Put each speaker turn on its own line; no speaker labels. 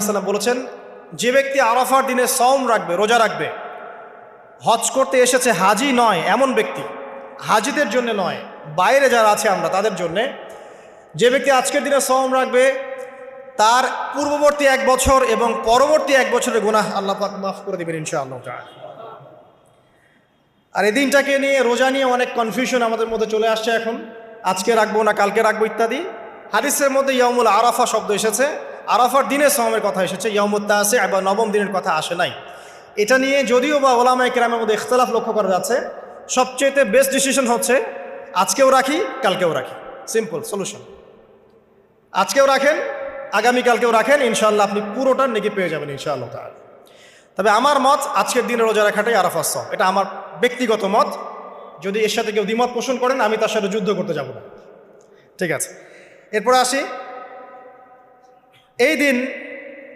সাল্লাম বলেছেন, যে ব্যক্তি আরাফার দিনে সওম রাখবে, রোজা রাখবে, হজ করতে এসেছে, হাজি নয় এমন ব্যক্তি, হাজিদের জন্য নয়, বাইরে যারা আছে আমরা তাদের জন্যে, যে ব্যক্তি আজকের দিনে সওম রাখবে তার পূর্ববর্তী 1 বছর এবং পরবর্তী 1 বছরের গুনাহ আল্লাহ পাক মাফ করে দেবেন ইনশাআল্লাহ তাআলা। আর এই দিনটাকে নিয়ে, রোজা নিয়ে অনেক কনফিউশন আমাদের মধ্যে চলে আসছে এখন, আজকে রাখবো না কালকে রাখবো ইত্যাদি। হাদিসের মধ্যে ইয়াউমুল আরাফা শব্দ এসেছে, আরাফার দিনে সওমের কথা এসেছে, ইয়াউমুত তাসি বা নবম দিনের কথা আসে নাই। এটা নিয়ে যদিও বা ওলামায়ে কেরামের মধ্যে ইখতিলাফ লক্ষ্য করা যাচ্ছে, সবচেয়ে বেস্ট ডিসিশন হচ্ছে আজকেও রাখি কালকেও রাখি, সিম্পল সলিউশন। আজকেও রাখেন, আগামীকালকেও রাখেন, ইনশাআল্লাহ আপনি পুরোটার নেকি পেয়ে যাবেন ইনশাআল্লাহ তাআলা। তবে আমার মত আজকের দিনে রোজা রাখাটাই আরাফার সওম, এটা আমার ব্যক্তিগত মত। যদি এর সাথে কেউ দ্বিমত পোষণ করেন, আমি তার সাথে যুদ্ধ করতে যাব না, ঠিক আছে। এরপরে আসি, এই দিন